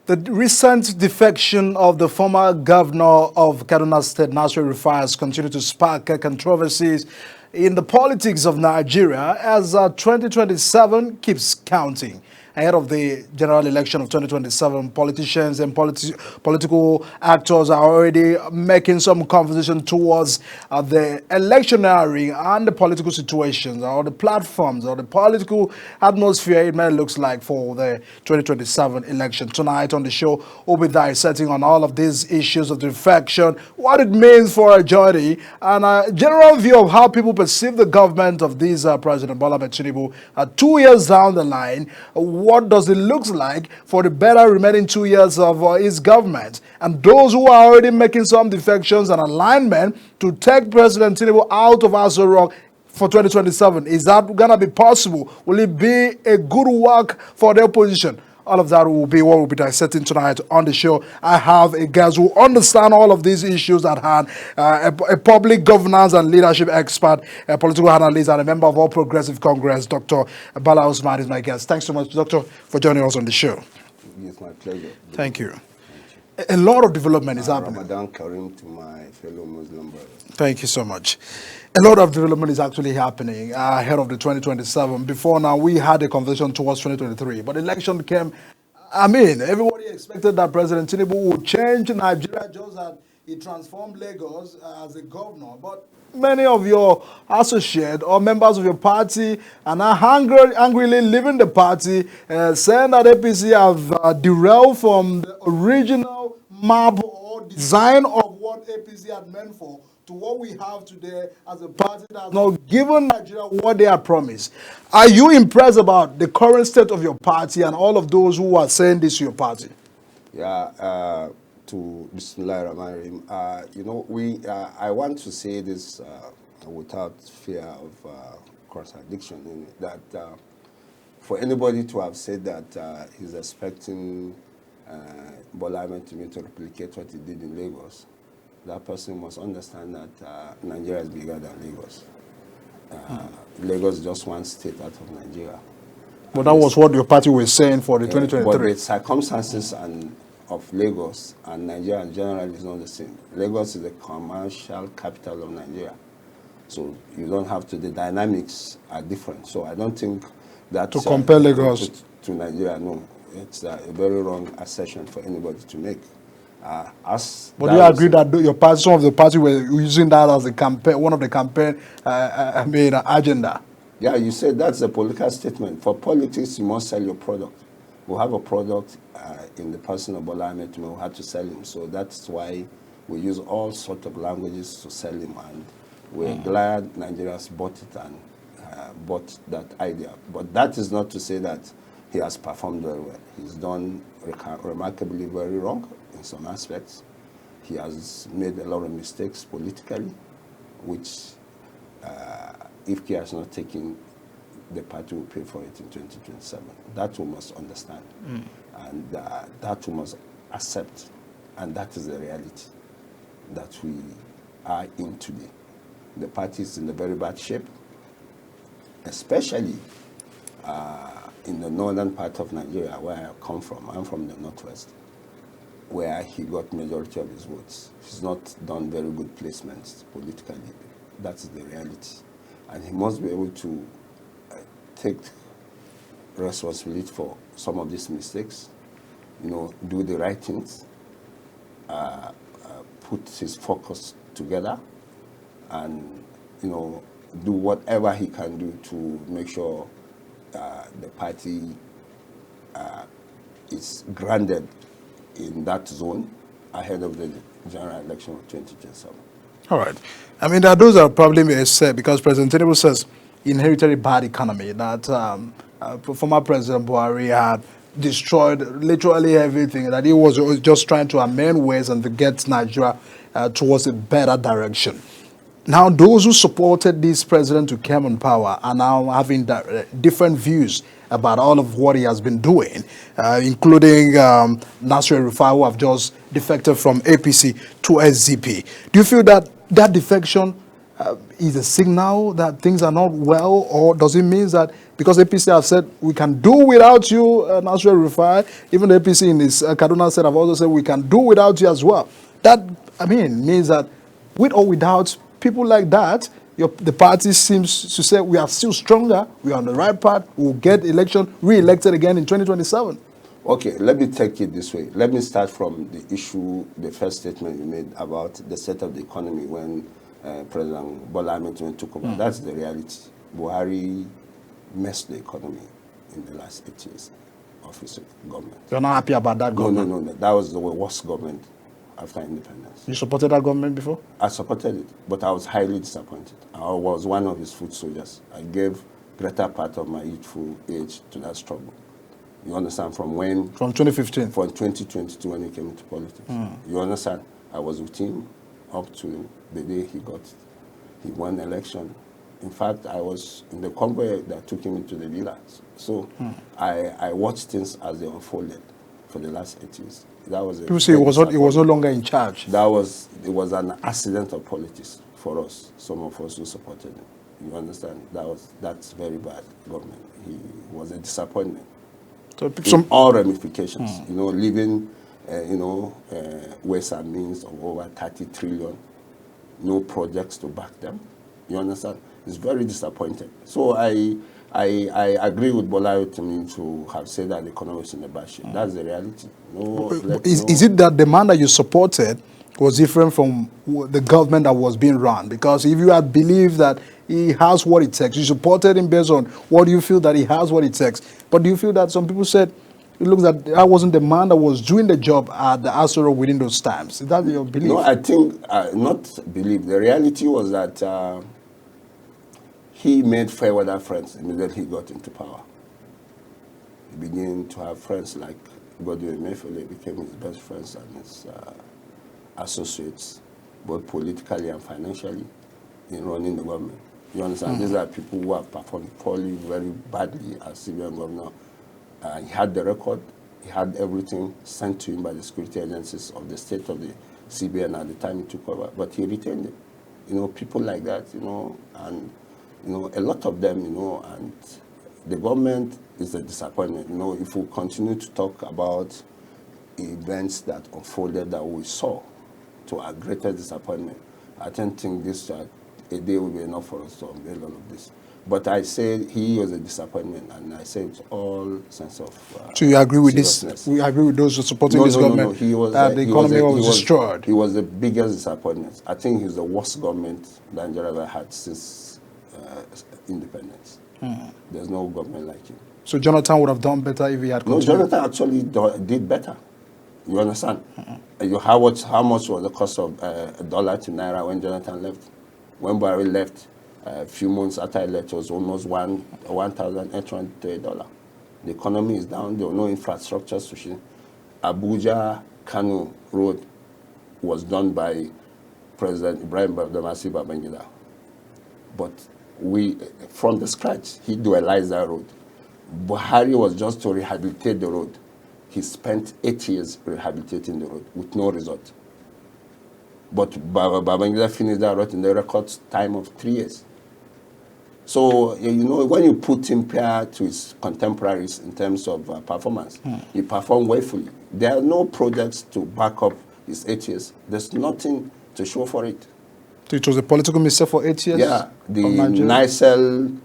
The recent defection of the former governor of Kaduna State, Nasir Rufai, has continued to spark controversies in the politics of Nigeria as 2027 keeps counting. Ahead of the general election of 2027, politicians and political actors are already making some conversation towards the electionary and the political situations or the platforms or the political atmosphere it may looks like for the 2027 election. Tonight on the show, we'll be dissecting on all of these issues of defection, what it means for a journey, and a general view of how people perceive the government of this President Bola Ahmed Tinubu 2 years down the line. What does it look like for the better remaining 2 years of his government? And those who are already making some defections and alignment to take President Tinubu out of Aso Rock for 2027, is that going to be possible? Will it be a good work for the opposition? All of that will be what we'll be dissecting tonight on the show. I have a guest who understand all of these issues at hand, a public governance and leadership expert, a political analyst, and a member of All Progressive Congress. Dr. Bala Usman is my guest. Thanks so much, Doctor, for joining us on the show. It's my pleasure. Thank you. A lot of development is happening. Ramadan Kareem to my fellow Muslim brothers. Thank you so much. A lot of development is actually happening ahead of the 2027. Before now, we had a conversation towards 2023, but election came. I mean, everybody expected that President Tinubu would change Nigeria just as he transformed Lagos as a governor. But many of your associates or members of your party are now angrily leaving the party, saying that APC have derailed from the original map or design of what APC had meant for to what we have today as a party that has not given Nigeria what they had promised. Are you impressed about the current state of your party and all of those who are saying this to your party? Yeah, to Bismillah Rahman Rahim. I want to say this without fear of contradiction in it, that for anybody to have said that he's expecting Bola Ahmed Tinubu to replicate what he did in Lagos, that person must understand that Nigeria is bigger than Lagos. Lagos is just one state out of Nigeria. But that was what your party was saying for the 2023. But the circumstances of Lagos and Nigeria in general is not the same. Lagos is the commercial capital of Nigeria. So you don't have to, the dynamics are different. So I don't think that to compare Lagos to Nigeria, no. It's a very wrong assertion for anybody to make. But do you agree that your party, some of the party were using that as a campaign, one of the campaign agenda? Yeah, you said that's a political statement. For politics, you must sell your product. We have a product in the person of Bola Ahmed Tinubu. We had to sell him. So that's why we use all sorts of languages to sell him. And we're glad Nigerians bought it and bought that idea. But that is not to say that he has performed very well. He's done remarkably very wrong in some aspects. He has made a lot of mistakes politically, which if he has not taken, the party will pay for it in 2027. That we must understand. And that we must accept. And that is the reality that we are in today. The party is in a very bad shape, especially in the northern part of Nigeria, where I come from. I'm from the northwest, where he got majority of his votes. He's not done very good placements politically. That's the reality. And he must be able to take responsibility for some of these mistakes, do the right things, put his focus together, and, do whatever he can do to make sure the party is grounded in that zone ahead of the general election of 2027. All right. I mean, those are probably may say, because President Tinubu says he inherited a bad economy, that former President Buhari had destroyed literally everything, that he was just trying to amend ways and to get Nigeria towards a better direction. Now, those who supported this president who came on power are now having different views about all of what he has been doing, including Nasir Rufai, who have just defected from APC to SDP. Do you feel that that defection is a signal that things are not well, or does it mean that because APC have said we can do without you, Nasir Rufai, even the APC in this Kaduna State have also said we can do without you as well. That, I mean, means that with or without people like that, the party seems to say we are still stronger, we are on the right path, we'll get re-elected again in 2027. Okay, let me take it this way. Let me start from the issue, the first statement you made about the state of the economy when President Bola Ahmed Tinubu took over. That's the reality. Buhari messed the economy in the last 8 years of his government. You're not happy about that government? No. That was the worst government after independence. You supported that government before? I supported it, but I was highly disappointed. I was one of his foot soldiers. I gave greater part of my youthful age to that struggle. You understand? From when? From 2015? From 2022 when he came into politics. You understand? I was with him up to the day he won the election. In fact, I was in the convoy that took him into the villas. So I watched things as they unfolded for the last 8 years. That was people say he was no longer in charge. It was an accident of politics for us, some of us who supported him. You understand? That's very bad government. He was a disappointment. So all ramifications, leaving, ways and means of over 30 trillion, no projects to back them. You understand? It's very disappointing. So I agree with Bola Tinubu to have said that the economy is in a bad shape. That's the reality. Is it that the man that you supported was different from the government that was being run? Because if you had believed that he has what it takes, you supported him based on what do you feel that he has what it takes. But do you feel that some people said it looks that wasn't the man that was doing the job at the Aso Rock within those times? Is that your belief? No, I think not belief. The reality was that he made fair weather friends immediately he got into power. He began to have friends like Godwin Emefiele, became his best friends and his associates, both politically and financially, in running the government. You understand? These are people who have performed poorly, very badly as civilian governor. He had the record, he had everything sent to him by the security agencies of the state of the CBN at the time he took over, but he retained it. People like that, and a lot of them, and the government is a disappointment. If we continue to talk about events that unfolded that we saw to our greatest disappointment, I don't think this a day will be enough for us to unveil all of this. But I said he was a disappointment, and I said it's all sense of So you agree with this? We agree with those who supporting this government that the economy was destroyed? He was the biggest disappointment. I think he's the worst government Nigeria ever had since independence. There's no government like him. So Jonathan would have done better if he had continued? No, Jonathan actually did better. You understand? How much was the cost of $1 to Naira when Jonathan left? When Buhari left, a few months after he left, it was almost $1,800 to $1. The economy is down. There were no infrastructures to share. Abuja-Kano road was done by President Ibrahim Badamasi Babangida. But from the scratch, he dualized that road. Buhari was just to rehabilitate the road. He spent 8 years rehabilitating the road with no result. But Babangida finished that road in the record time of 3 years. So, when you put him pair to his contemporaries in terms of performance, he performed woefully. There are no projects to back up his 8 years. There's nothing to show for it. So it was a political mistake for 8 years? Yeah. The NICEL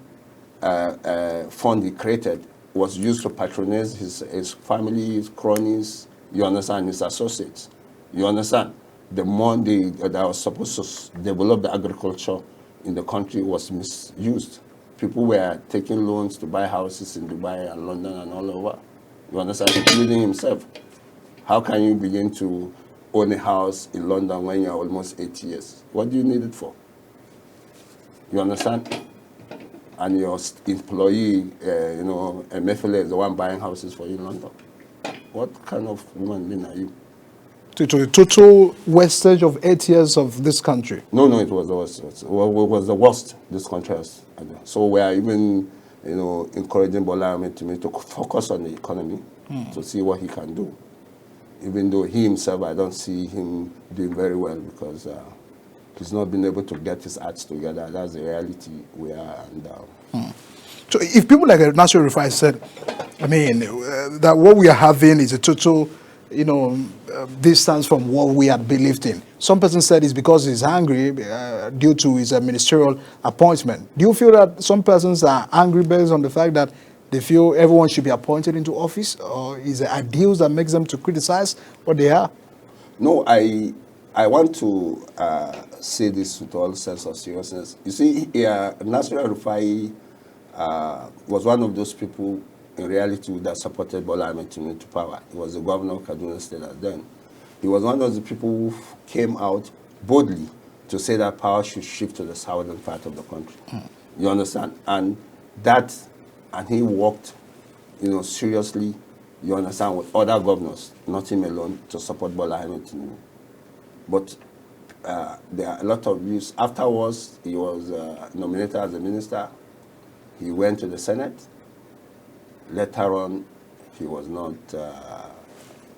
fund he created was used to patronize his family, his cronies, you understand, his associates. You understand? The money that was supposed to develop the agriculture in the country was misused. People were taking loans to buy houses in Dubai and London and all over. You understand? Including himself. How can you begin to own a house in London when you're almost 80 years? What do you need it for? You understand? And your employee, Emefiele is the one buying houses for you in London. What kind of human being are you? So it was a total wastage of 8 years of this country? No, it was the worst. It was the worst this country has. So we are even, encouraging Bola Ahmed Tinubu to focus on the economy to see what he can do. Even though he himself, I don't see him doing very well because he's not been able to get his acts together. That's the reality we are. And So if people like Nasir Rufai said, I mean, that what we are having is a total, distance from what we had believed in. Some person said it's because he's angry due to his ministerial appointment. Do you feel that some persons are angry based on the fact that they feel everyone should be appointed into office, or is it ideals that makes them to criticize what they are? No, I want to say this with all sense of seriousness. You see, Nasir Rufai was one of those people in reality that supported Bola Ahmed Tinubu to power. He was the governor of Kaduna State at then. He was one of the people who came out boldly to say that power should shift to the southern part of the country. You understand? And he worked, seriously, you understand, with other governors, not him alone, to support Bola Ahmed Tinubu. But there are a lot of views. Afterwards, he was nominated as a minister. He went to the Senate. Later on, he was not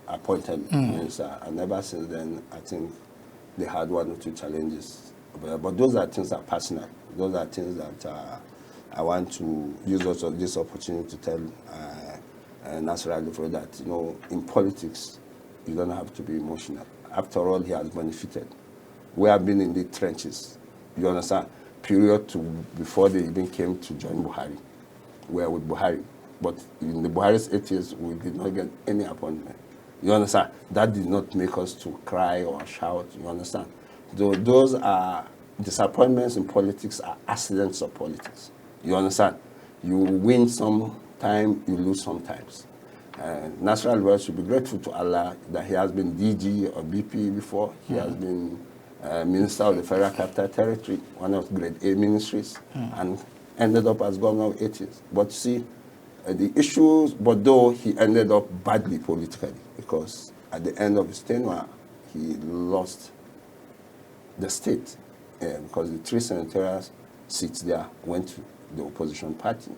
appointed minister. And ever since then, I think they had one or two challenges. But those are things that are personal. Those are things that I want to use also this opportunity to tell Nasir Rufai that, in politics, you don't have to be emotional. After all, he has benefited. We have been in the trenches. You understand? Period to before they even came to join Buhari. We are with Buhari. But in the Buhari's 8 years, we did not get any appointment. You understand? That did not make us to cry or shout. You understand? Those are disappointments in politics, are accidents of politics. You understand? You win sometime, you lose sometimes. Nasir Rufai should be grateful to Allah that he has been DG or BP before. He has been Minister of the Federal Capital Territory, one of grade A ministries, and ended up as governor of 8 years. But see, the issues, but though he ended up badly politically, because at the end of his tenure, he lost the state, because the 3 senatorial seats there went to the opposition party.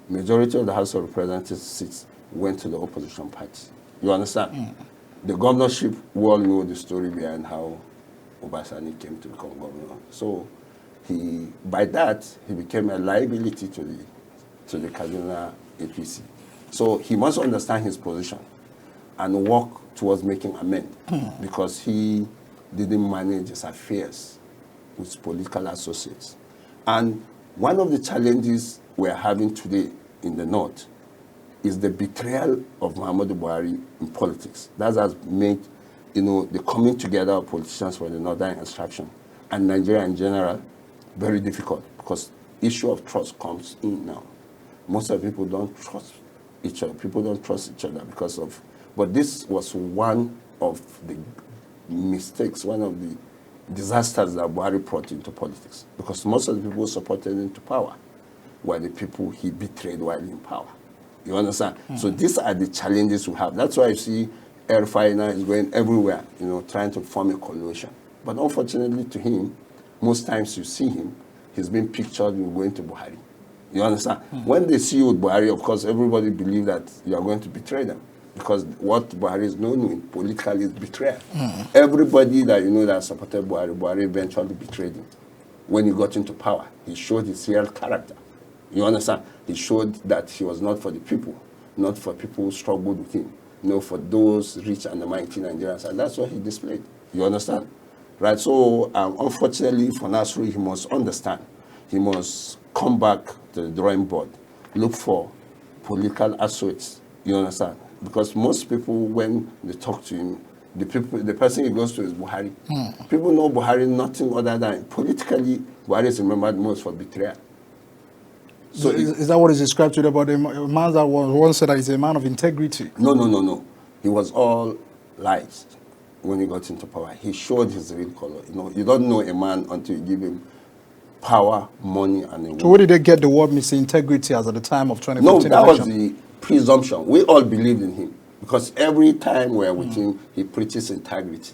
Majority of the House of Representatives seats went to the opposition party. You understand? The governorship, we all know the story behind how Obasani came to become governor. So by that, he became a liability to the Kaduna APC. So he must understand his position and work towards making amends, because he didn't manage his affairs with political associates. And one of the challenges we're having today in the North is the betrayal of Muhammadu Buhari in politics. That has made, the coming together of politicians for the Northern Extraction and Nigeria in general very difficult, because issue of trust comes in now. Most of the people don't trust each other. People don't trust each other because of, but this was one of the mistakes, one of the disasters that Buhari brought into politics, because most of the people who supported him to power were the people he betrayed while in power. You understand? So these are the challenges we have. That's why you see Rufai now is going everywhere, trying to form a coalition. But unfortunately to him, most times you see him, he's been pictured with going to Buhari. You understand? When they see you with Buhari, of course, everybody believes that you are going to betray them, because what Buhari is known with politically is betrayal. Everybody that that supported Buhari eventually betrayed him. When he got into power, he showed his real character. You understand? He showed that he was not for the people, not for people who struggled with him, for those rich and the mighty Nigerians. And that's what he displayed. You understand? Right? So, unfortunately for Nasir, he must understand. He must come back to the drawing board, look for political associates. You understand? Because most people, when they talk to him, the person he goes to is Buhari. People know Buhari nothing other than politically. Buhari is remembered most for betrayal. So is that what is described to you about a man that was once said that he's a man of integrity? No. He was all lies when he got into power. He showed his real color. You don't know a man until you give him power, money, and a woman. So where did they get the word Mr. Integrity as at the time of 2015 No, that election? was the presumption. We all believed in him, because every time we're with him, he preaches integrity.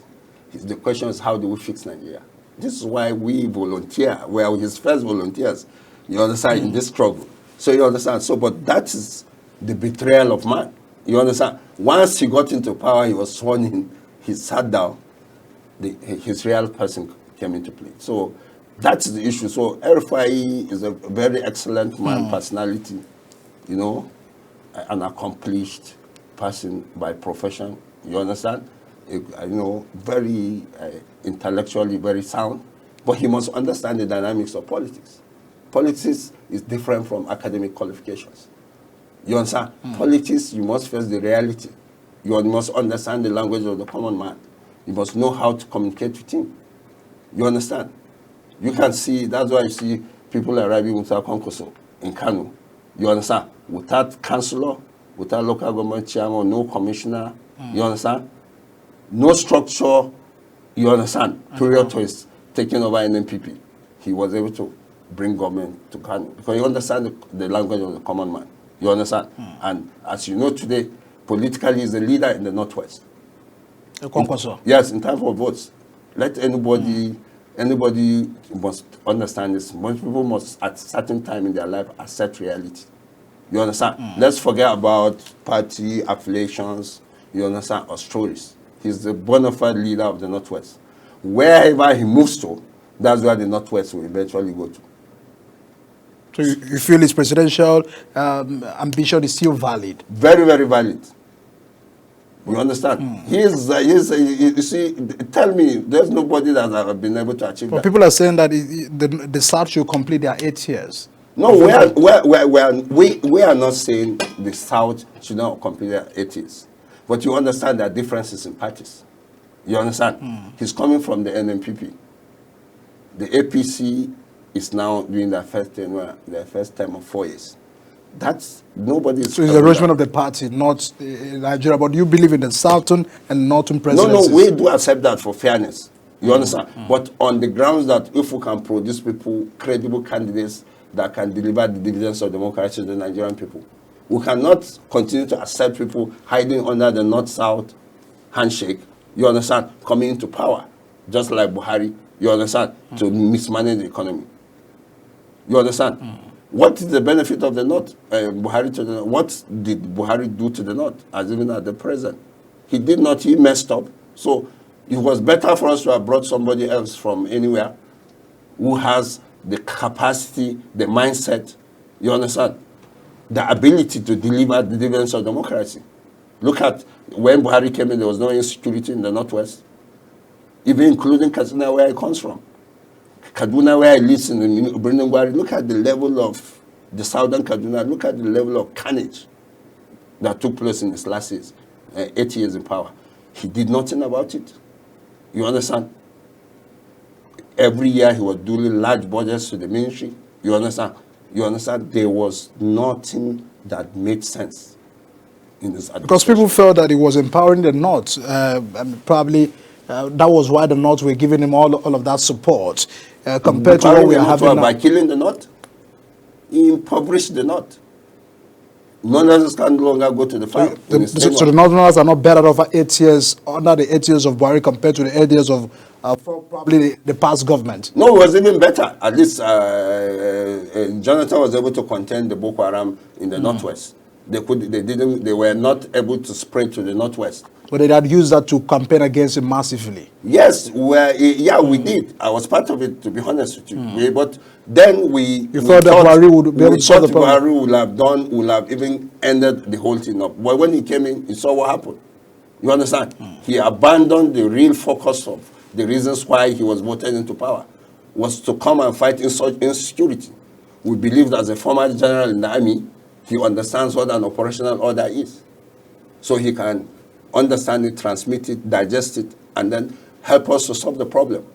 The question is, how do we fix Nigeria? This is why we volunteer. We are his first volunteers. You understand, in this struggle. So you understand. So, but that is the betrayal of man. You understand? Once he got into power, he was sworn in, he sat down, his real person came into play. So that's the issue. So El-Rufai is a very excellent man, personality, you know, an accomplished person by profession. You understand? You know, very intellectually very sound, but he must understand the dynamics of politics. Politics is different from academic qualifications. You understand? Politics, you must face the reality. You must understand the language of the common man. You must know how to communicate with him. You understand? You can see, that's why you see people arriving without Konkoso in Kano. You understand? Without councillor, without local government chairman, no commissioner. You understand? No structure. You understand? Period to his taking over NNPP. He was able to bring government to Kano because you understand the language of the common man. You understand? And as you know today, politically he's a leader in the Northwest. Yes, in terms of votes. Let anybody must understand this. Most people must, at a certain time in their life, accept reality. You understand? Let's forget about party affiliations, you understand, or stories. He's the bona fide leader of the Northwest. Wherever he moves to, that's where the Northwest will eventually go to. So you feel his presidential ambition is still valid? Very, very valid. You understand? You see, tell me, there's nobody that has been able to achieve that. People are saying that the South should complete their 8 years. No, we are not saying the South should not complete their 8 years. But you understand there are differences in parties. You understand? He's coming from the NNPP. The APC is now doing their first term of 4 years. That's nobody. So it's the arrangement of the party, not Nigeria. But you believe in the Southern and Northern presidencies? No, we do accept that for fairness. You understand? But on the grounds that if we can produce people, credible candidates that can deliver the dividends of democracy to the Nigerian people, we cannot continue to accept people hiding under the North-South handshake. You understand? Coming into power, just like Buhari. You understand? To mismanage the economy. You understand? What is the benefit of the North? Buhari to the North? What did Buhari do to the North, as even at the present? He did not. He messed up. So it was better for us to have brought somebody else from anywhere who has the capacity, the mindset, you understand, the ability to deliver the dividends of democracy. Look at when Buhari came in, there was no insecurity in the Northwest, even including Katsina, where he comes from. Kaduna, where he lives in the Birnin-Gwari, look at the level of the southern Kaduna, look at the level of carnage that took place in his last 8 years in power. He did nothing about it. You understand? Every year he was doing large budgets to the ministry. You understand? You understand? There was nothing that made sense in this administration. Because people felt that he was empowering the North, and probably that was why the North were giving him all of that support compared to what we are having now. By killing the North, he impoverished the North. Northerners can no longer go to the farm. So the Northerners are not better off 8 years, under the 8 years of Buhari compared to the 8 years of probably the past government. No, it was even better. At least Jonathan was able to contain the Boko Haram in the Northwest. They were not able to spread to the Northwest. But they had used that to campaign against him massively. Yes, we did. I was part of it, to be honest with you. But then we thought that Buhari would be able to solve the problem. Buhari would have even ended the whole thing up. But when he came in, he saw what happened. You understand? He abandoned the real focus of the reasons why he was voted into power, was to come and fight insecurity. We believe as a former general in the army, he understands what an operational order is. So he can understand it, transmit it, digest it, and then help us to solve the problem.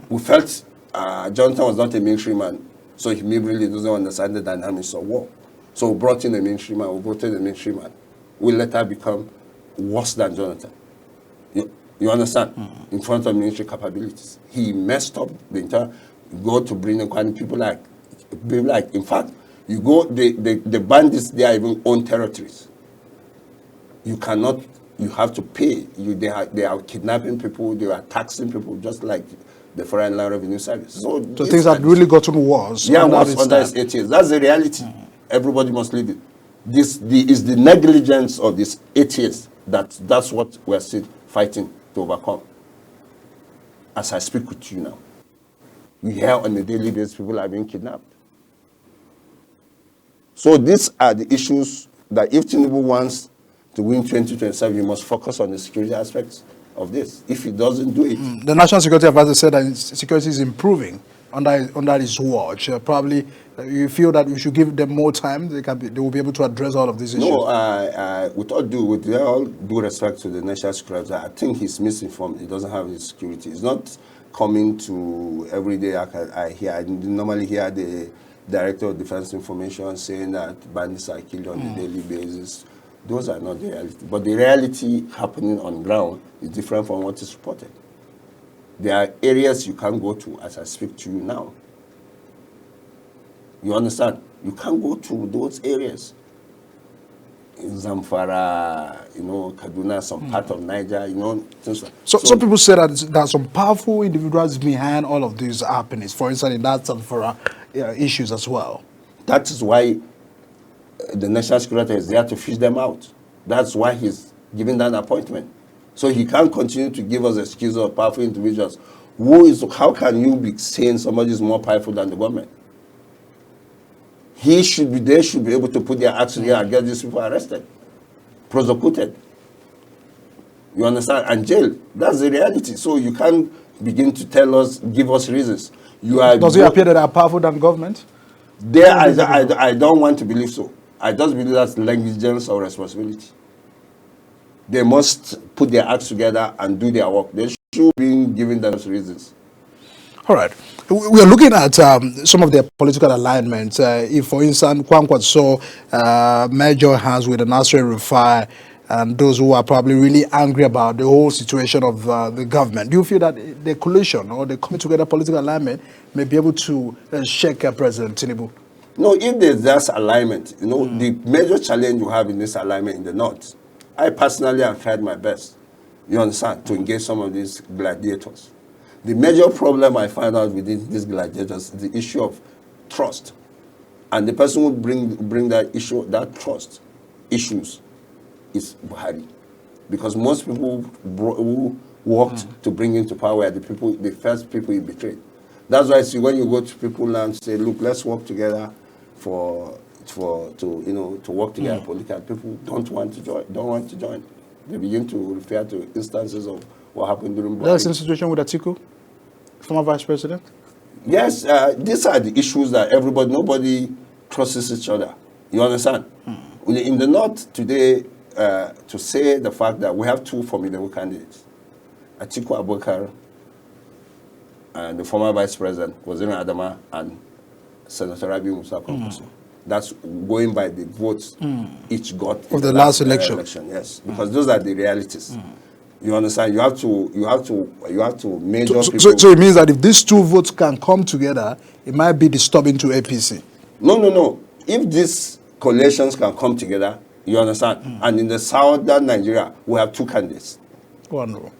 We felt Jonathan was not a military man, so he really doesn't understand the dynamics of war. So we brought in a military man, we voted a military man. We later become worse than Jonathan. You understand? In front of military capabilities. He messed up the entire, you go to Birnin-Gwari, people like, in fact, you go, the bandits, they are even own territories. You cannot, you have to pay. They are kidnapping people, they are taxing people, just like the Foreign Land Revenue Service. So things have really gotten worse. Yeah, worse under his 8 years. That's the reality. Everybody must live it. This is the negligence of these 8 years that's what we're still fighting to overcome. as I speak with you now. We hear on a daily basis people are being kidnapped. So these are the issues that if Tinubu wants to win 2027, you must focus on the security aspects of this. If he doesn't do it, The National Security Advisor said that security is improving under his watch. Probably you feel that we should give them more time. They will be able to address all of these issues. no, with all due respect to the National Security, I think he's misinformed. He doesn't have his security. He's not coming to every day. I normally hear the Director of Defense Information saying that bandits are killed on a daily basis. Those are not the reality. But the reality happening on ground is different from what is reported. There are areas you can't go to as I speak to you now. You understand? You can't go to those areas. In Zamfara, Kaduna, some part of Niger, things like So some people say that there are some powerful individuals behind all of these happenings. For instance, in that Zamfara issues as well. That is why the National Security is there to fish them out. That's why he's giving that appointment. So he can't continue to give us excuses of powerful individuals. How can you be saying somebody is more powerful than the government? They should be able to put their acts together and get these people arrested, prosecuted. You understand? And jailed. That's the reality. So you can't begin to give us reasons. Does it appear that they are powerful than government? I don't want to believe so. I just believe that's negligence or responsibility. They must put their acts together and do their work. They should be giving them reasons. All right. We are looking at some of their political alignments. If, for instance, Kwankwaso merge hands with the Nasir Rufai and those who are probably really angry about the whole situation of the government, do you feel that the coalition or the coming together political alignment may be able to shake President Tinubu? No, if there's that alignment, the major challenge you have in this alignment in the North, I personally have tried my best, you understand, to engage some of these gladiators. The major problem I find out within these gladiators is the issue of trust. And the person who bring that issue, that trust issues, is Buhari. Because most people who worked to bring him to power were the first people he betrayed. That's why when you go to people and say, look, let's work together to work together politically, people don't want to join. They begin to refer to instances of what happened during Buhari. That's the situation with Atiku, former vice president? Yes, these are the issues that nobody trusts each other. You understand? In the North today, to say the fact that we have two formidable candidates, Atiku Abubakar and the former vice president, Waziri Adama, and Senator Rabiu Musa Kwankwaso. That's going by the votes each got of the last election. Yes, because those are the realities. You understand? You have to measure people. So it means that if these two votes can come together, it might be disturbing to APC. No. If these coalitions can come together, you understand? And in the southern Nigeria, we have two candidates. Wonderful.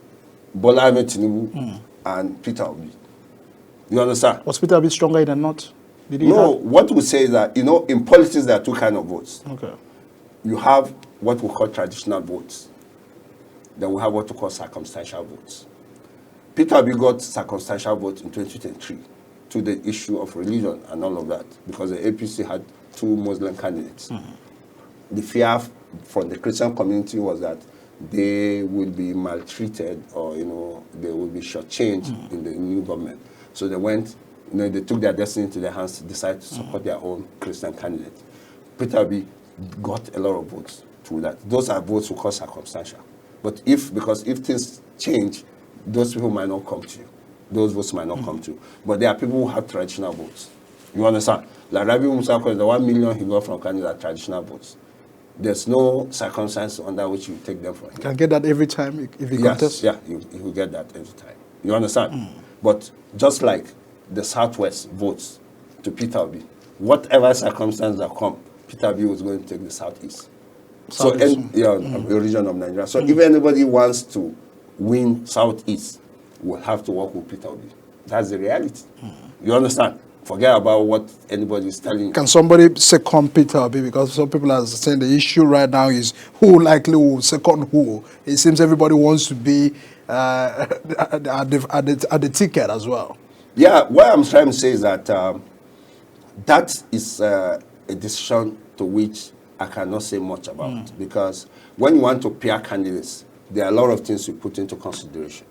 Bola Ahmed Tinubu and Peter Obi. You understand? Was Peter Obi stronger in the North? What we say is that, in politics, there are two kinds of votes. Okay. You have what we call traditional votes. Then we have what we call circumstantial votes. Peter Obi got circumstantial votes in 2023 to the issue of religion and all of that, because the APC had two Muslim candidates. The fear from the Christian community was that they would be maltreated or, they would be shortchanged in the new government. So they went, they took their destiny into their hands to decide to support their own Christian candidate. Peter Obi got a lot of votes through that. Those are votes we call circumstantial. But if things change, those people might not come to you. Those votes might not come to you. But there are people who have traditional votes. You understand? Like Rabiu Musa, the 1 million he got from Canada are traditional votes. There's no circumstance under which you take them from him. You can get that every time if you contest? Yeah, you will get that every time. You understand? But just like the Southwest votes to Peter Obi, whatever circumstance that come, Peter Obi was going to take the Southeast. The region of Nigeria. So if anybody wants to win Southeast, we'll have to work with Peter Obi. That's the reality. You understand? Forget about what anybody is telling you. Can somebody second Peter Obi? Because some people are saying the issue right now is who likely will second who. It seems everybody wants to be at the ticket as well. Yeah, what I'm trying to say is that that is a decision to which I cannot say much about, because when you want to pair candidates, there are a lot of things you put into consideration.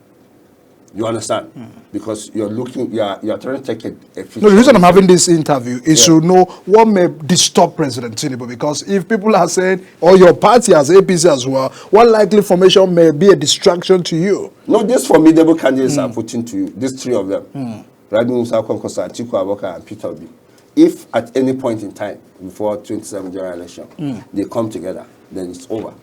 You understand? Because you're looking, you're trying to take a feature. No, the reason I'm having this interview is to know what may disturb President Tinubu, because if people are saying, or your party as APC as well, what likely formation may be a distraction to you? No, these formidable candidates are putting to you, these three of them, Rabi Musa Kwankwaso, Atiku Abubakar, and Peter Obi. If at any point in time before 27 general election, they come together, then it's over.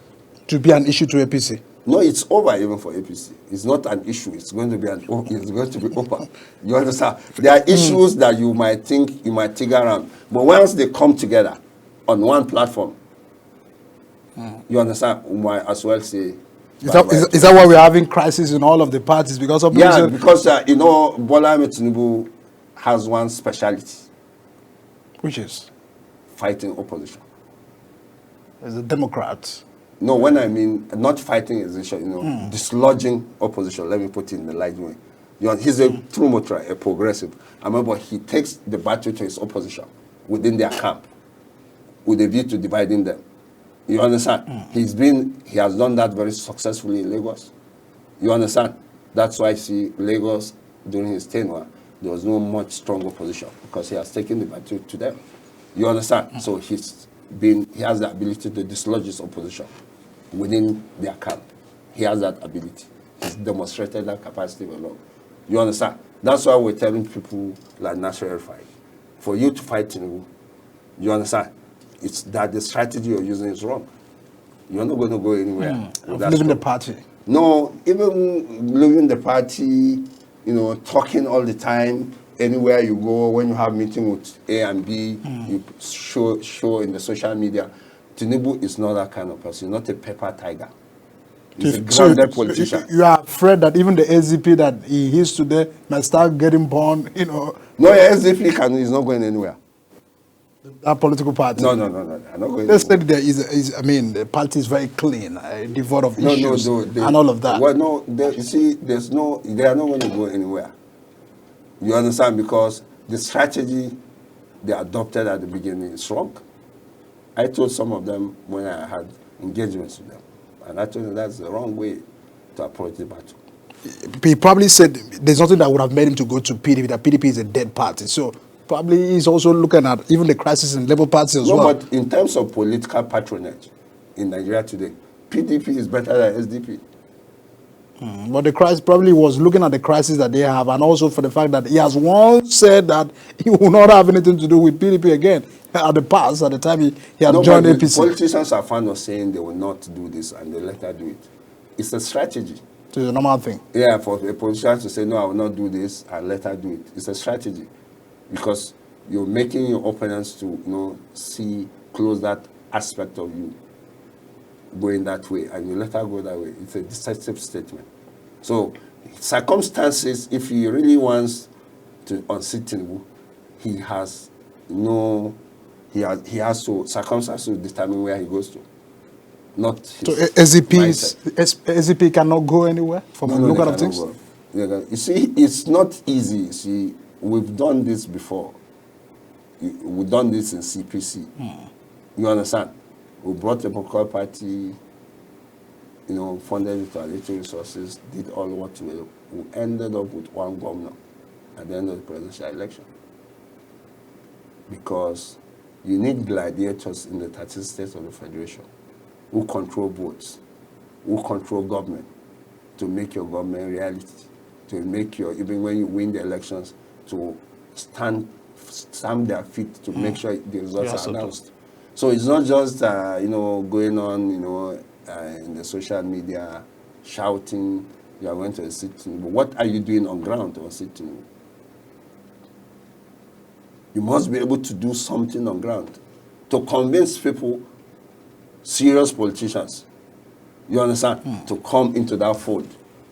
To be an issue to APC? No, it's over even for APC. It's not an issue. It's going to be over. You understand? There are issues that you might think you might figure around, but once they come together on one platform, you understand? We might as well say. Is that why we're having crisis in all of the parties? Because of because you know, Bola Ahmed Tinubu has one speciality, which is fighting opposition. As a Democrat. No, when I mean not fighting opposition, you know, dislodging opposition. Let me put it in the light way. You know, he's a true motor, a progressive. I remember he takes the battle to his opposition within their camp with a view to dividing them. You understand? He has done that very successfully in Lagos. You understand? That's why I see Lagos during his tenure, there was no much strong opposition because he has taken the battle to them. You understand? So he has the ability to dislodge his opposition within their camp. He has that ability. He's demonstrated that capacity alone. You understand? That's why we're telling people like Nasir El-Rufai, for you to fight Tinubu, you understand? It's that the strategy you're using is wrong. You're not going to go anywhere. Leaving the party. No, even leaving the party, you know, talking all the time, anywhere you go, when you have meeting with A and B, you show in the social media. Tinubu is not that kind of person, not a pepper tiger. He's a grounded politician. You are afraid that even the SDP that he is today might start getting born, you know? No, SDP is not going anywhere. That political party? No. I'm not going Let's say the party is very clean, devoid of issues and all of that. Well, no, you see, they are not going to go anywhere. You understand? Because the strategy they adopted at the beginning is wrong. I told some of them when I had engagements with them, and I told them that's the wrong way to approach the battle. He probably said there's nothing that would have made him to go to PDP, that PDP is a dead party. So probably he's also looking at even the crisis in Labour Party as well. No, but in terms of political patronage in Nigeria today, PDP is better than SDP. But the crisis probably was looking at the crisis that they have, and also for the fact that he has once said that he will not have anything to do with PDP again at the time he had joined APC. Politicians are fond of saying they will not do this and they let her do it. It's a strategy. So it's a normal thing. Yeah, for a politician to say, no, I will not do this and let her do it. It's a strategy. Because you're making your opponents to, you know, close that aspect of you going that way, and you let her go that way. It's a decisive statement. So, circumstances, if he really wants to unseat Tinubu, he has to, circumstances to determine where he goes to. Not his SDP cannot go anywhere from the look at things? You see, it's not easy. You see, we've done this before. We've done this in CPC. You understand? We brought the Democratic Party, you know, funded it with little resources, did all what we ended up with one governor at the end of the presidential election. Because you need gladiators in the 30 states of the Federation who control votes, who control government, to make your government reality, to make your, even when you win the elections, to stamp their feet to make sure the results are announced. So it's not just, you know, going on, you know, in the social media, shouting, you are going to sit Tinubu. But what are you doing on ground to sit Tinubu? You must be able to do something on ground to convince people, serious politicians, you understand, to come into that fold.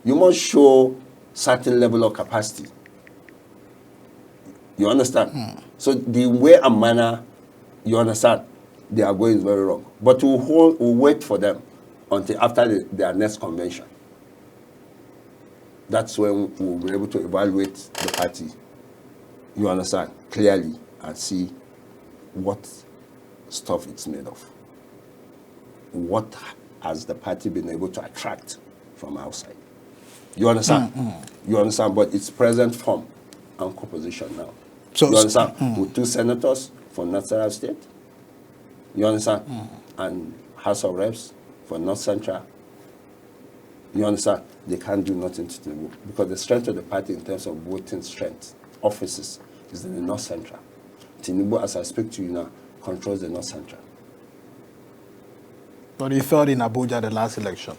You must show certain level of capacity. You understand? So the way and manner, you understand, they are going is very wrong. But we'll wait for them until after their next convention. That's when we'll be able to evaluate the party, you understand, clearly, and see what stuff it's made of. What has the party been able to attract from outside? You understand? You understand? But its present form and composition now. So- you understand? With 2 senators from North Central State. You understand? And House of Reps for North Central. You understand? They can't do nothing to Tinubu because the strength of the party in terms of voting strength, offices, is in the North Central. Tinubu, as I speak to you now, controls the North Central. But he fell in Abuja the last election.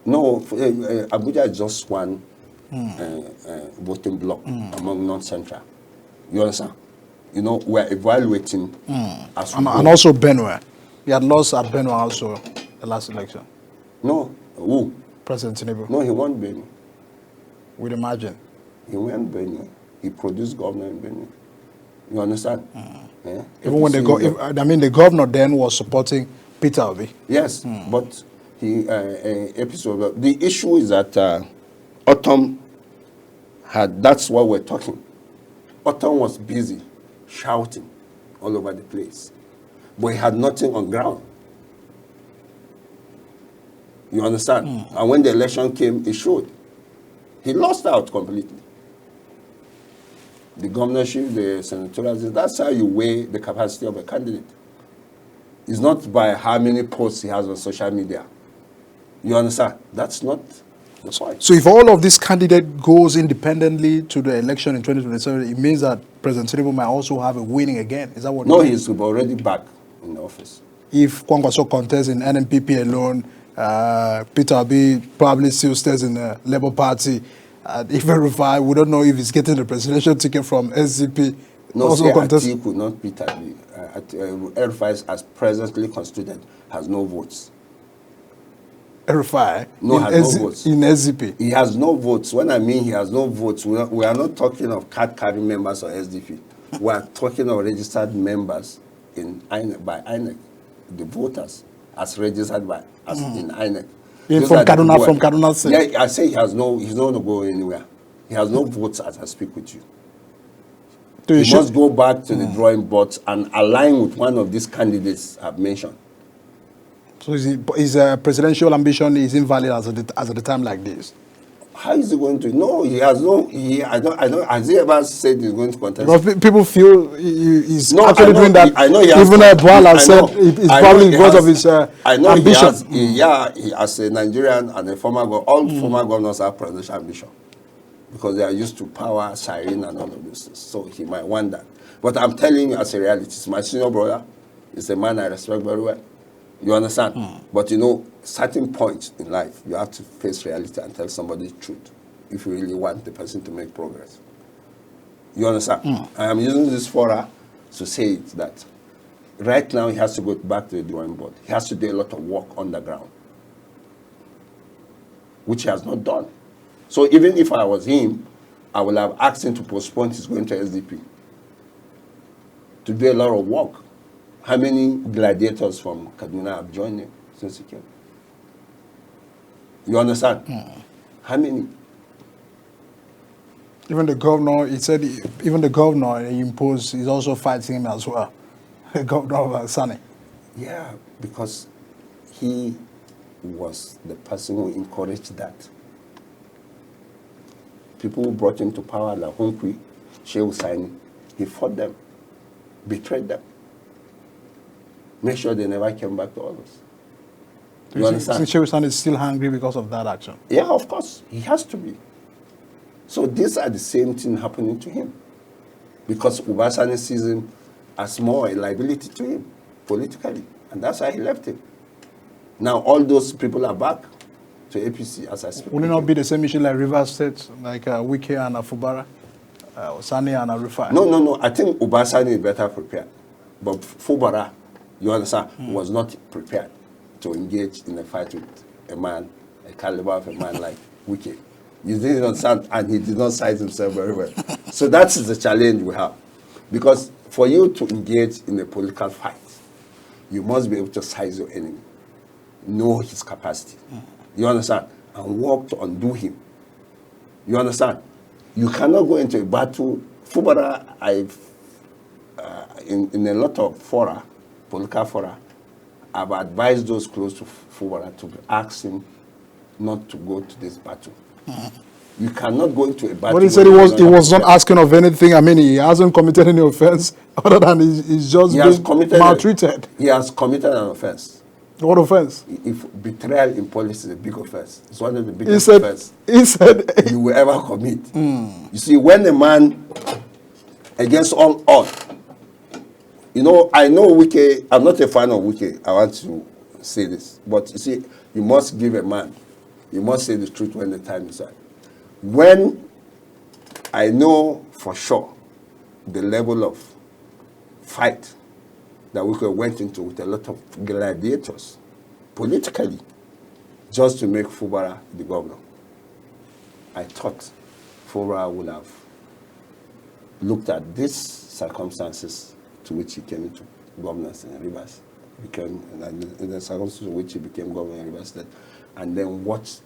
No, Abuja is just one voting block among North Central. You understand? You know, we're evaluating as we And go. also Benue. He had lost at Benue also the last election. No, who? President Tinubu. No, he won Benue. We'd imagine. He won Benue. He produced governor in Benue. You understand? Yeah? Even when the governor then was supporting Peter Obi. Yes, but the issue is that Autumn that's what we're talking. Autumn was busy shouting all over the place, but he had nothing on ground. You understand? And when the election came, it showed. He lost out completely. The governorship, the senatorial, that's how you weigh the capacity of a candidate. It's not by how many posts he has on social media. You understand? That's not the point. So if all of this candidate goes independently to the election in 2027, it means that President Tinubu might also have a winning again. Is that what? No, he's already back in the office. If Kwankwaso contests in NNPP alone, Peter Obi probably still stays in the Labour Party. If verified, we don't know if he's getting the presidential ticket from SDP. No, also say contest. Atiku, not Peter Obi. El-Rufai, as presently constituted, has no votes. Verify No, in, has no votes. in SDP. He has no votes. When I mean he has no votes, we are not talking of card-carrying members of SDP. We are talking of registered members in INEC, by INEC, the voters, as registered by in INEC. Those From are the Kaduna, people from Kaduna State. Yeah, I say he's not going to go anywhere. He has no votes as I speak with you. So He must go back to the drawing board and align with one of these candidates I've mentioned. So his presidential ambition is invalid as at the time like this. How is he going to? No, he has no. I don't. Has he ever said he's going to contest? Because people feel he's No, actually I know, doing that. I know he has. Even Bwala I said know- it's I know probably he because has- of his I know ambition. He as a Nigerian and a former governor, all former governors have presidential ambition because they are used to power, siren, and all of those things. So he might want that. But I'm telling you, as a reality, it's my senior brother. He's a man I respect very well. You understand? But you know, certain points in life, you have to face reality and tell somebody the truth if you really want the person to make progress. You understand? I am using this fora to say it that right now he has to go back to the drawing board. He has to do a lot of work on the ground, which he has not done. So even if I was him, I would have asked him to postpone his going to SDP, to do a lot of work. How many gladiators from Kaduna have joined him since he came? You understand? How many? Even the governor, he said, even the governor he imposed is also fighting him as well. The governor of Sani. Yeah, because he was the person who encouraged that. People who brought him to power, like Hunkwi, Shehu Sani, he fought them, betrayed them, made sure they never came back to office. You understand? Shehu Sani is still hungry because of that action. Yeah, of course. He has to be. So these are the same thing happening to him. Because Ubasani sees him as more a liability to him politically. And that's why he left him. Now all those people are back to APC as I speak. Will it not be the same issue like Rivers State, like Wike and Afubara, Sani and Rufai? No. I think Ubasani is better prepared. But Fubara, you understand, was not prepared to engage in a fight with a man, a caliber of a man like Wike. You didn't understand, and he did not size himself very well. So that's the challenge we have. Because for you to engage in a political fight, you must be able to size your enemy, know his capacity. You understand? And work to undo him You understand? You cannot go into a battle. Fubara, in a lot of fora, political fora, I've advised those close to Fubara to ask him not to go to this battle. You cannot go into a battle. But he said he was not asking of anything. I mean, he hasn't committed any offense other than he's just being maltreated. He has committed an offense. What offense? If betrayal in police is a big offense, it's one of the biggest offenses he said you will ever commit. You see, when a man against all odds, you know, I know Wike, I'm not a fan of Wike, I want to say this, but you see, you must give a man, you must say the truth when the time is right. When I know for sure the level of fight that Wike went into with a lot of gladiators, politically, just to make Fubara the governor, I thought Fubara would have looked at these circumstances to which he came into governance in Rivers, in the circumstances to which he became governor in Rivers State, and then watch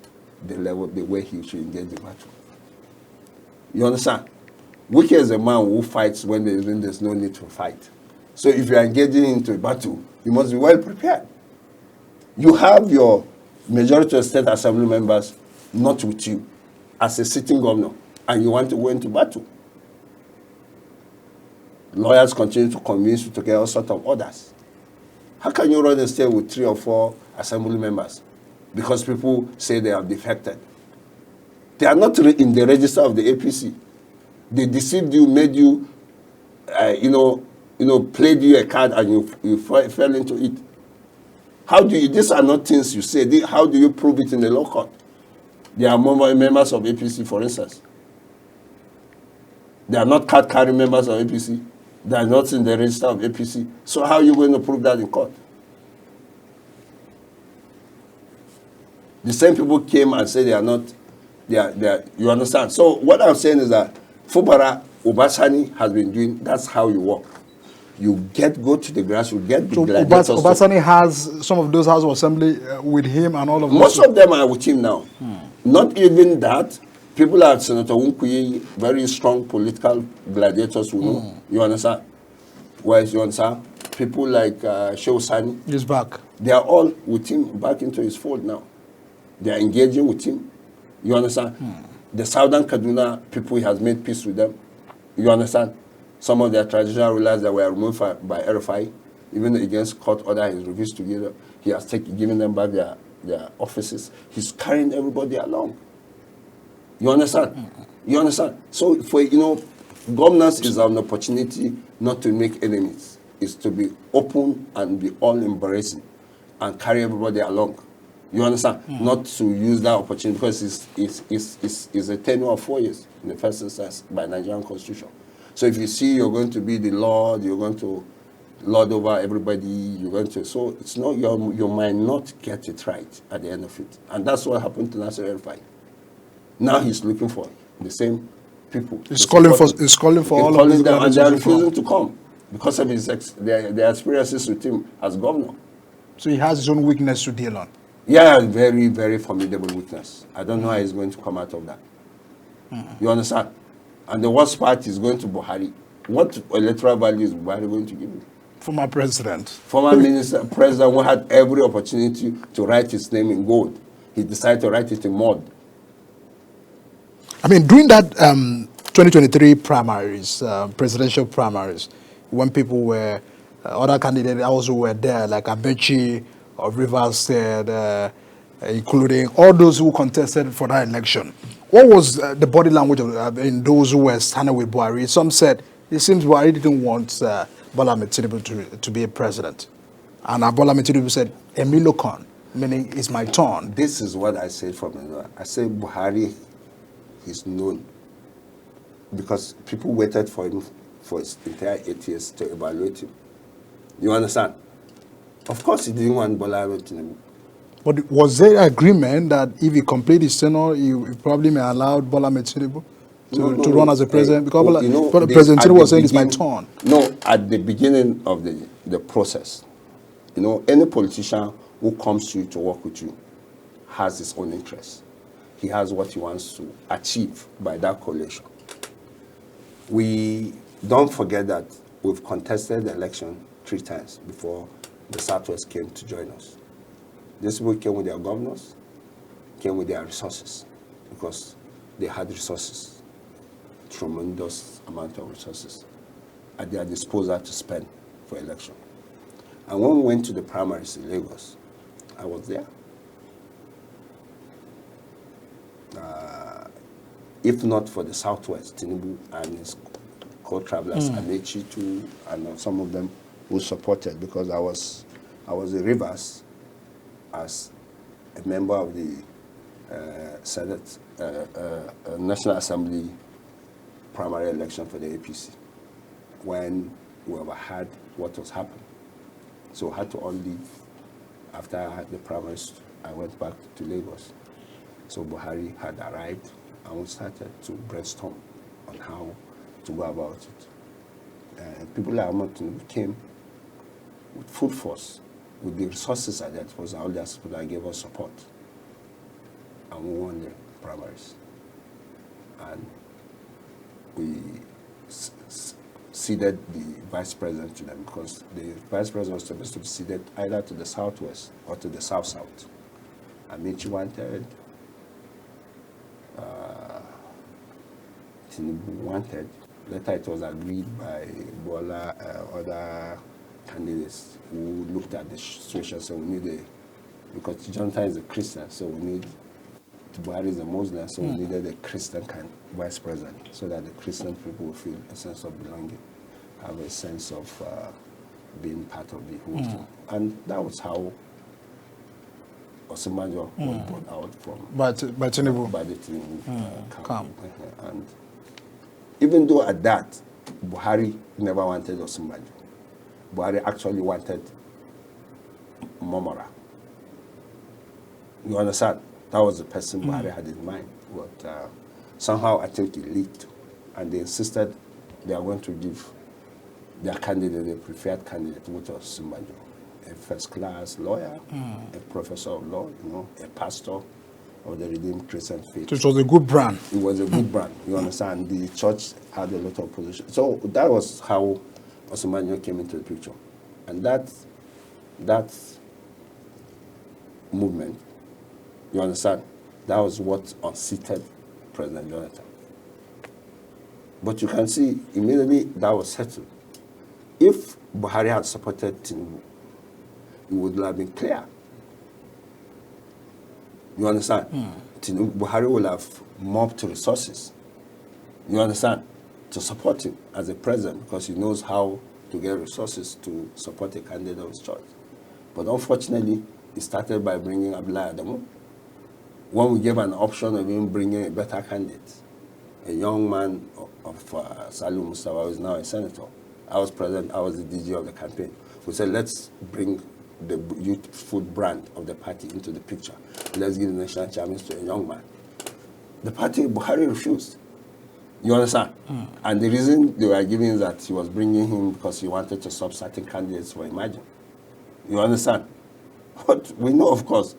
the level, the way he should engage the battle. You understand? Wike is a man who fights when there's no need to fight. So if you are engaging into a battle, you must be well prepared. You have your majority of state assembly members not with you as a sitting governor, and you want to go into battle. Lawyers continue to convince you to get all sorts of orders. How can you run a state with 3 or 4 assembly members? Because people say they have defected. They are not in the register of the APC. They deceived you, made you, played you a card, and you fell into it. How do you? These are not things you say. How do you prove it in the law court? They are members of APC, for instance. They are not card-carrying members of APC. They are not in the register of APC. So how are you going to prove that in court? The same people came and said they are not. You understand? So what I'm saying is that Fubara, Obasani has been doing. That's how you work. You go to the grass. You get the gladiators. Obasani has some of those House of Assembly with him and all of them. Most of them are with him now. Not even that. People like Senator Unkuyi, very strong political gladiators who know. You understand? Whereas you understand? People like Shehu Sani. He's back. They are all with him back into his fold now. They are engaging with him. You understand? The Southern Kaduna people, he has made peace with them. You understand? Some of their traditional rulers that were removed by RFI, even against court order, he's refused to give them. He has given them back their offices. He's carrying everybody along. You understand? You understand? So, governance is an opportunity not to make enemies. It's to be open and be all-embracing and carry everybody along. You understand? Not to use that opportunity because it's a tenure of 4 years in the first instance by Nigerian Constitution. So if you see you're going to be the Lord, you're going to lord over everybody, you're going to, so it's not, you might not get it right at the end of it. And that's what happened to Nasser El-Rufai. Now he's looking for the same people. He's calling for all of them, and they are refusing to come because of their experiences with him as governor. So he has his own weakness to deal on. Yeah, very, very formidable weakness. I don't know how he's going to come out of that. You understand? And the worst part is going to Buhari. What electoral value is Buhari going to give him? Former president. Former president who had every opportunity to write his name in gold. He decided to write it in mud. I mean, during that 2023 primaries, presidential primaries, when people were, other candidates also were there, like Amechi of Rivers State, including all those who contested for that election. What was the body language of in those who were standing with Buhari? Some said it seems Buhari didn't want Bola Ahmed Tinubu to be a president. And Bola Ahmed Tinubu said, Emilio Khan, meaning it's my turn. This is what I said from the I said Buhari is known because people waited for him for his entire 8 years to evaluate him. You understand? Of course he didn't want Bola Ahmed Tinubu. But was there agreement that if he completed his tenure, he probably may allow Bola Ahmed Tinubu to run as a president? Because President Tinubu was saying it's my turn. No, at the beginning of the process, any politician who comes to you to work with you has his own interests. he has what he wants to achieve by that coalition. We don't forget that we've contested the election 3 times before the Southwest came to join us. These people came with their governors, came with their resources, because they had resources, tremendous amount of resources at their disposal to spend for election. And when we went to the primaries in Lagos, I was there. If not for the Southwest, Tinubu and his co-travelers, Amechi too, and some of them who supported, because I was in Rivers as a member of the Senate, National Assembly primary election for the APC when we had what was happening. So I had to all leave. After I had the primaries, I went back to Lagos. So Buhari had arrived, and we started to brainstorm on how to go about it. People like Ahmed Tinubu came with full force, with the resources at that was all the people that gave us support. And we won the primaries. And we ceded the vice president to them, because the vice president was supposed to be ceded either to the Southwest or to the South-South. Amici wanted, Tinubu wanted. Later it was agreed by Bola, other candidates who looked at the situation, so we need because Jonathan is a Christian, so we need, Buhari is a Muslim, so we needed a Christian vice president, so that the Christian people will feel a sense of belonging, have a sense of being part of the whole thing. And that was how Osinbajo was brought out from by Tinubu. By the Tinubu camp. And even though at that, Buhari never wanted Osinbajo. Buhari actually wanted Momora. You understand? That was the person Buhari had in mind. But somehow I think it leaked, and they insisted they are going to give their candidate, a preferred candidate, which was Osinbajo, a first-class lawyer, a professor of law, a pastor of the Redeemed Christian Faith. It was a good brand. It was a good brand. You understand? The church had a lot of opposition. So that was how Osinbajo came into the picture. And that movement, you understand, that was what unseated President Jonathan. But you can see, immediately that was settled. If Buhari had supported Tinubu, it would have been clear. You understand? Tinubu, Buhari will have mobbed resources. You understand? To support him as a president, because he knows how to get resources to support a candidate of his choice. But unfortunately, he started by bringing Abdullahi Adamu. When we gave an option of him bringing a better candidate, a young man of Salim Mustafa, who is now a senator. I was president, I was the DG of the campaign. We said, let's bring the youthful brand of the party into the picture. Let's give the national chairman to a young man. The party, Buhari, refused. You understand? And the reason they were giving is that he was bringing him because he wanted to stop certain candidates for Imagine. You understand? But we know, of course,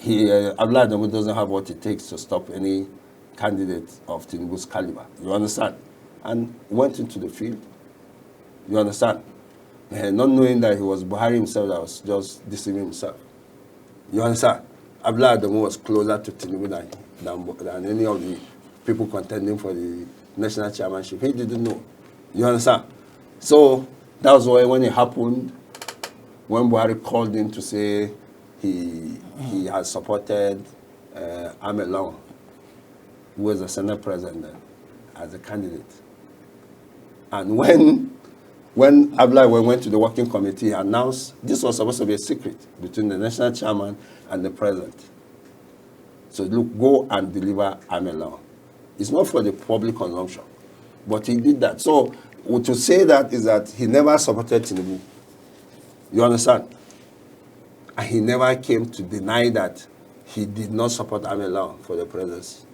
Abdullahi Adamu doesn't have what it takes to stop any candidate of Tinubu's caliber. You understand? And went into the field. You understand? Not knowing that he was Buhari himself that was just deceiving himself. You understand? Abdullahi Adamu was closer to Tinubu than any of the people contending for the national chairmanship. He didn't know. You understand? So that was why when it happened, when Buhari called him to say he had supported Ahmed Lawan, who was the Senate president then, as a candidate. And when Abdullahi went to the working committee, he announced this was supposed to be a secret between the national chairman and the president. So look, go and deliver Ahmed Lawan. It's not for the public consumption, but he did that. So to say that is that he never supported Tinubu. You understand? And he never came to deny that he did not support Ahmed Lawan for the presidency.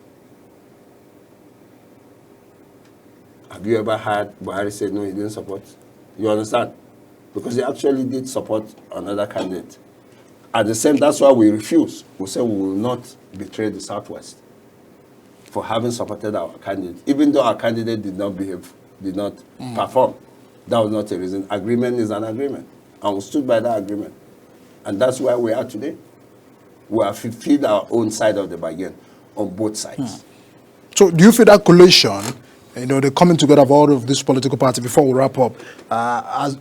Have you ever heard Buhari say no, he didn't support? You understand? Because he actually did support another candidate. At the same, that's why we refuse. We say we will not betray the Southwest for having supported our candidate, even though our candidate did not behave, did not perform. That was not a reason. Agreement is an agreement, and we stood by that agreement. And that's where we are today. We have fulfilled our own side of the bargain on both sides. So do you feel that coalition, the coming together of all of these political parties, before we wrap up, has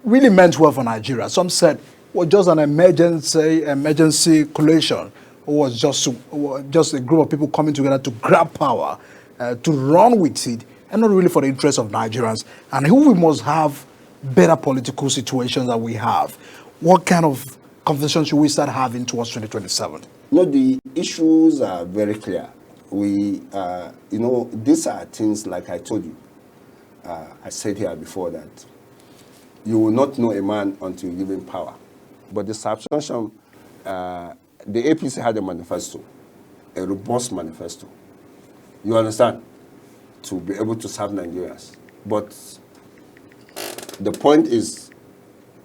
really meant well for Nigeria? Some said it was just an emergency coalition, or was just a group of people coming together to grab power, to run with it, and not really for the interest of Nigerians. And who we must have better political situations that we have. What kind of conversation should we start having towards 2027? No, the issues are very clear. We, these are things like I told you. I said here before that you will not know a man until you give him power. But the substantial, the APC had a manifesto, a robust manifesto. You understand? To be able to serve Nigerians. But the point is,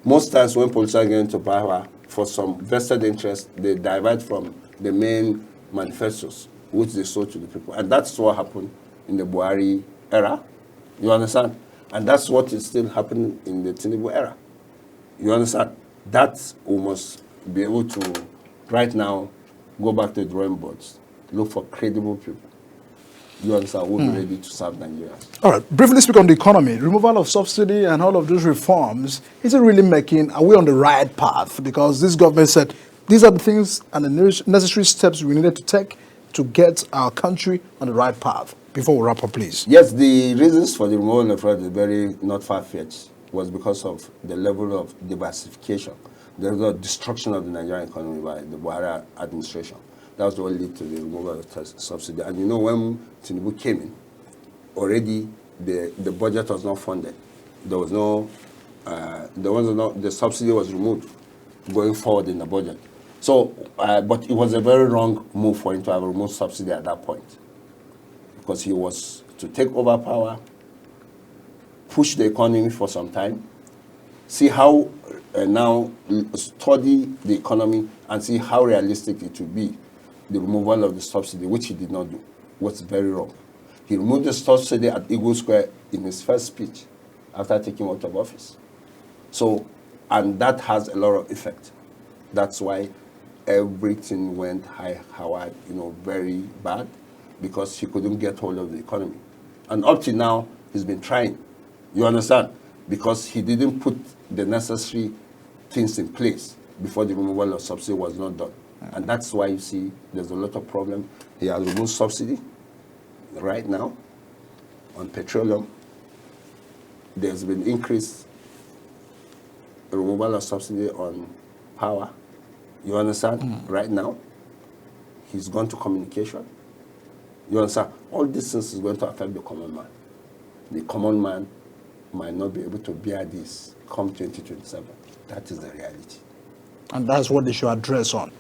most times when politicians get into power, for some vested interest, they divert from the main manifestos, which they sold to the people. And that's what happened in the Buhari era. You understand? And that's what is still happening in the Tinubu era. You understand? That we must be able to, right now, go back to the drawing boards, look for credible people. You understand? We'll be ready to serve Nigerians. All right. Briefly speak on the economy. Removal of subsidy and all of those reforms, is it really are we on the right path? Because this government said these are the things and the necessary steps we needed to take to get our country on the right path. Before we wrap up, please. Yes, the reasons for the removal of fraud is very not far-fetched. Was because of the level of diversification. There was a destruction of the Nigerian economy by the Buhari administration. That was what led to the removal of the subsidy. And when Tinubu came in, already the budget was not funded. There was no, the subsidy was removed going forward in the budget. So, but it was a very wrong move for him to have removed subsidy at that point, because he was to take over power, push the economy for some time, see how now study the economy and see how realistic it would be. The removal of the subsidy, which he did not do, was very wrong. He removed the subsidy at Eagle Square in his first speech after taking out of office. So, and that has a lot of effect. That's why everything went high, very bad, because he couldn't get hold of the economy. And up to now, he's been trying. You understand? Because he didn't put the necessary things in place before the removal of subsidy was not done. And that's why you see there's a lot of problem. He has removed subsidy right now on petroleum. There's been increased removal of subsidy on power. You understand? Right now, he's gone to communication. You understand? All these things is going to affect the common man. The common man might not be able to bear this come 2027. That is the reality. And that's what they should address on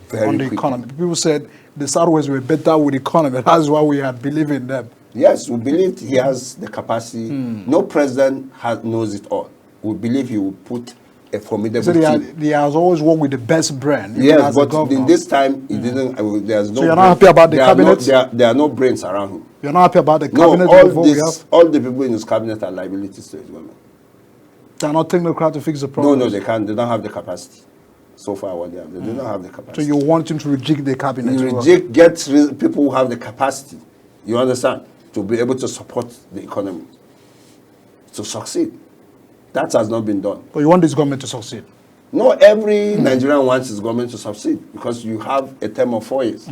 Very the quickly. economy. People said the Southwest were better with the economy. That's why we had believed in them. Yes, we believe he has the capacity. No president knows it all. We believe he will put a formidable So team. he has always worked with the best brand. Yes, but in this time, he didn't. There's no. So you're not happy about the cabinet? There are no brains around him. You're not happy about the No, cabinet? all the people in his cabinet are liabilities to his government. They're not technocrats to fix the problem. No, they can't. They don't have the capacity. So far, what they have, they do not have the So capacity. you want him to reject the cabinet? Get people who have the capacity. You understand? To be able to support the economy, to succeed. That has not been done. But you want this government to succeed? No, every Nigerian wants his government to succeed, because you have a term of 4 years.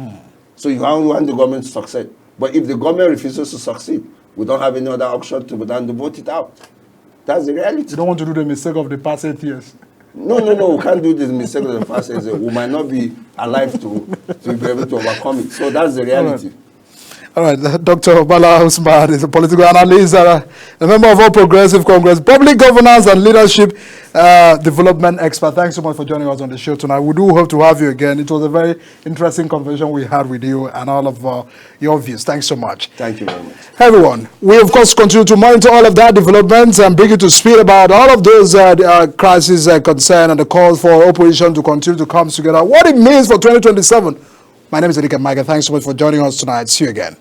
So you only want the government to succeed. But if the government refuses to succeed, we don't have any other option than to vote it out. That's the reality. You don't want to do the mistake of the past 8 years? No, we can't do this mistake of the past 8 years. We might not be alive to be able to overcome it. So that's the reality. All right, Dr. Bala Usman is a political analyst, a member of All Progressive Congress, public governance and leadership development expert. Thanks so much for joining us on the show tonight. We do hope to have you again. It was a very interesting conversation we had with you and all of your views. Thanks so much. Thank you very much. Hey everyone, we of course continue to monitor all of that developments and bring you to speed about all of those crises concern and the call for opposition to continue to come together. What it means for 2027. My name is Erika Maga. Thanks so much for joining us tonight. See you again.